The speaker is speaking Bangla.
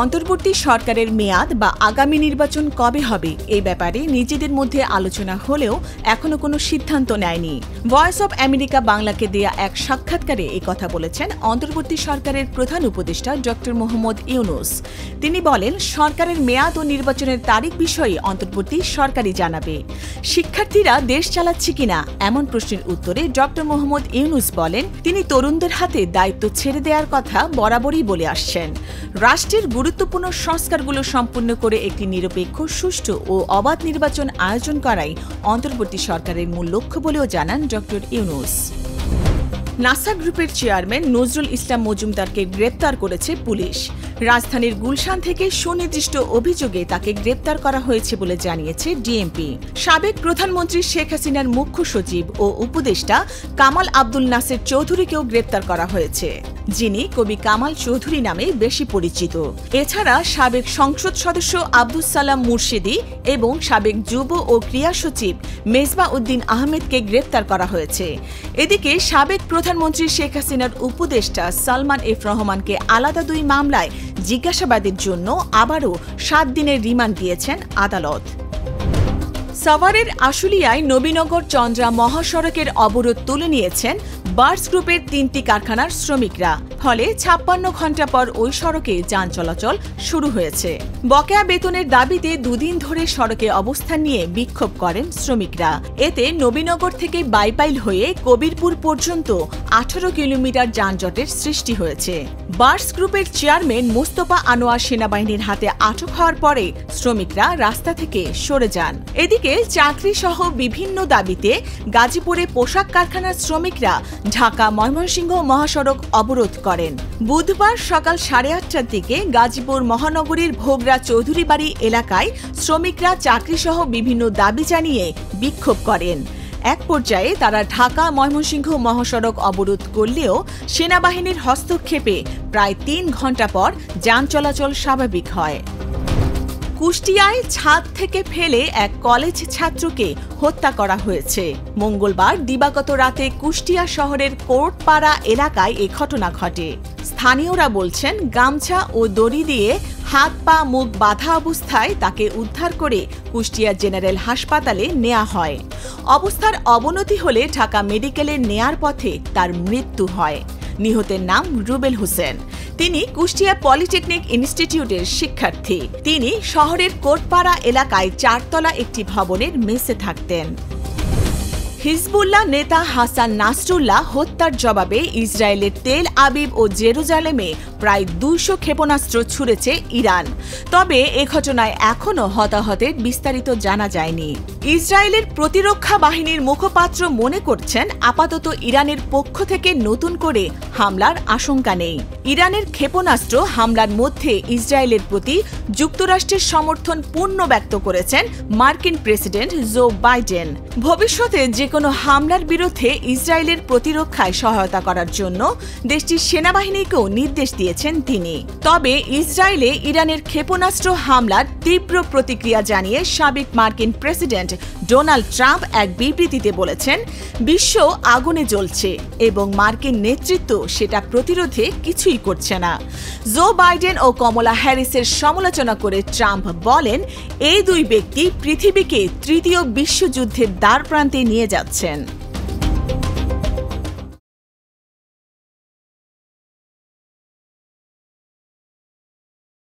অন্তর্বর্তী সরকারের মেয়াদ বা আগামী নির্বাচন কবে হবে এই ব্যাপারে নিজেদের মধ্যে আলোচনা হলেও এখনো কোনো সিদ্ধান্ত নেয়নি। ভয়েস অব আমেরিকা বাংলাকে দেয়া এক সাক্ষাৎকারে এই কথা বলেছেন অন্তর্বর্তী সরকারের প্রধান উপদেষ্টা ডক্টর মোহাম্মদ ইউনূস। তিনি বলেন, সরকারের মেয়াদ ও নির্বাচনের তারিখ বিষয়ে অন্তর্বর্তী সরকারই জানাবে। শিক্ষার্থীরা দেশ চালাচ্ছে কিনা এমন প্রশ্নের উত্তরে ডক্টর মোহাম্মদ ইউনূস বলেন, তিনি তরুণদের হাতে দায়িত্ব ছেড়ে দেওয়ার কথা বরাবরই বলে আসছেন। রাষ্ট্রের গুরুত্বপূর্ণ সংস্কারগুলো সম্পূর্ণ করে একটি নিরপেক্ষ, সুষ্ঠু ও অবাধ নির্বাচন আয়োজন করাই অন্তর্বর্তী সরকারের মূল লক্ষ্য বলেও জানান ডক্টর ইউনূস। নাসা গ্রুপের চেয়ারম্যান নজরুল ইসলাম মজুমদারকে গ্রেপ্তার করেছে পুলিশ। রাজধানীর গুলশান থেকে সুনির্দিষ্ট অভিযোগে তাকে গ্রেপ্তার করা হয়েছে বলে জানিয়েছে ডিএমপি। সাবেক প্রধানমন্ত্রী শেখ হাসিনার মুখ্য সচিব ও উপদেষ্টা কামাল আব্দুল নাসের চৌধুরীকেও গ্রেপ্তার করা হয়েছে, যিনি কবি কামাল চৌধুরী নামে বেশি পরিচিত। এছাড়া সাবেক সংসদ সদস্য আব্দুস সালাম মুর্শেদি এবং সাবেক যুব ও ক্রীড়া সচিব মেজবা উদ্দিন আহমেদকে গ্রেপ্তার করা হয়েছে। এদিকে সাবেক প্রধানমন্ত্রী শেখ হাসিনার উপদেষ্টা সালমান এফ রহমানকে আলাদা দুই মামলায় জিজ্ঞাসাবাদের জন্য আবারও 7 দিনের রিমান্ড দিয়েছেন আদালত। সাভারের আশুলিয়ায় নবীনগর চন্দ্রা মহাসড়কের অবরোধ তুলে নিয়েছেন বার্স গ্রুপের 3টি কারখানার শ্রমিকরা। ফলে 56 ঘণ্টা পর ওই সড়কে যান চলাচল শুরু হয়েছে। বকেয়া বেতনের দাবিতে দুদিন ধরে সড়কে অবস্থান নিয়ে বিক্ষোভ করেন শ্রমিকরা। এতে নবীনগর থেকে বাইপাইল হয়ে কবিরপুর পর্যন্ত 18 কিলোমিটার যানজটের সৃষ্টি হয়েছে। বার্স গ্রুপের চেয়ারম্যান মোস্তফা আনোয়ার সেনাবাহিনীর হাতে আটক হওয়ার পরে শ্রমিকরা রাস্তা থেকে সরে যান। এদিকে চাকরি সহ বিভিন্ন দাবিতে গাজীপুরে পোশাক কারখানার শ্রমিকরা ঢাকা ময়মনসিংহ মহাসড়ক অবরোধ করেন। বুধবার সকাল 8:30টার দিকে গাজীপুর মহানগরীর ভোগরা চৌধুরীবাড়ি এলাকায় শ্রমিকরা চাকরি সহ বিভিন্ন দাবি জানিয়ে বিক্ষোভ করেন। এক পর্যায়ে তারা ঢাকা ময়মনসিংহ মহাসড়ক অবরোধ করলেও সেনাবাহিনীর হস্তক্ষেপে প্রায় 3 ঘণ্টা পর যান চলাচল স্বাভাবিক হয়। কুষ্টিয়ায় ছাদ থেকে ফেলে এক কলেজ ছাত্রকে হত্যা করা হয়েছে। মঙ্গলবার দিবাগত রাতে কুষ্টিয়া শহরের কোর্টপাড়া এলাকায় এ ঘটনা ঘটে। স্থানীয়রা বলছেন, গামছা ও দড়ি দিয়ে হাত পা মুখ বাঁধা অবস্থায় তাকে উদ্ধার করে কুষ্টিয়া জেনারেল হাসপাতালে নেওয়া হয়। অবস্থার অবনতি হলে ঢাকা মেডিকেলে নেয়ার পথে তার মৃত্যু হয়। নিহতের নাম রুবেল হোসেন। তিনি কুষ্টিয়া পলিটেকনিক ইনস্টিটিউটের শিক্ষার্থী। তিনি শহরের কোটপাড়া এলাকায় 4 তলা একটি ভবনের মেসে থাকতেন। হিজবুল্লাহ নেতা হাসান নাসরুল্লাহ হত্যার জবাবে ইসরায়েলের তেল আবিব ও জেরুজালেমে প্রায় 200 ক্ষেপণাস্ত্র ছুড়েছে ইরান। তবে এ ঘটনায় এখনও হতাহতের বিস্তারিত জানা যায়নি। ইসরায়েলের প্রতিরক্ষা বাহিনীর মুখপাত্র মনে করছেন, আপাতত ইরানের পক্ষ থেকে নতুন করে হামলার আশঙ্কা নেই। ইরানের ক্ষেপণাস্ত্র হামলার মধ্যে ইসরায়েলের প্রতি যুক্তরাষ্ট্রের সমর্থন পূর্ণ ব্যক্ত করেছেন মার্কিন প্রেসিডেন্ট জো বাইডেন। ভবিষ্যতে যে কোনো হামলার বিরুদ্ধে ইসরায়েলের প্রতিরক্ষায় সহায়তা করার জন্য দেশটির সেনাবাহিনীকেও নির্দেশ দিয়েছেন তিনি। তবে ইসরায়েলে ইরানের ক্ষেপণাস্ত্র হামলার তীব্র প্রতিক্রিয়া জানিয়ে সাবেক মার্কিন প্রেসিডেন্ট ডোনাল্ড ট্রাম্প এক বিবৃতিতে বলেছেন, বিশ্ব আগুনে জ্বলছে এবং মার্কিন নেতৃত্ব সেটা প্রতিরোধে কিছুই করছে না। জো বাইডেন ও কমলা হ্যারিসের সমালোচনা করে ট্রাম্প বলেন, এই দুই ব্যক্তি পৃথিবীকে তৃতীয় বিশ্বযুদ্ধের দ্বারপ্রান্তে নিয়ে যাচ্ছেন।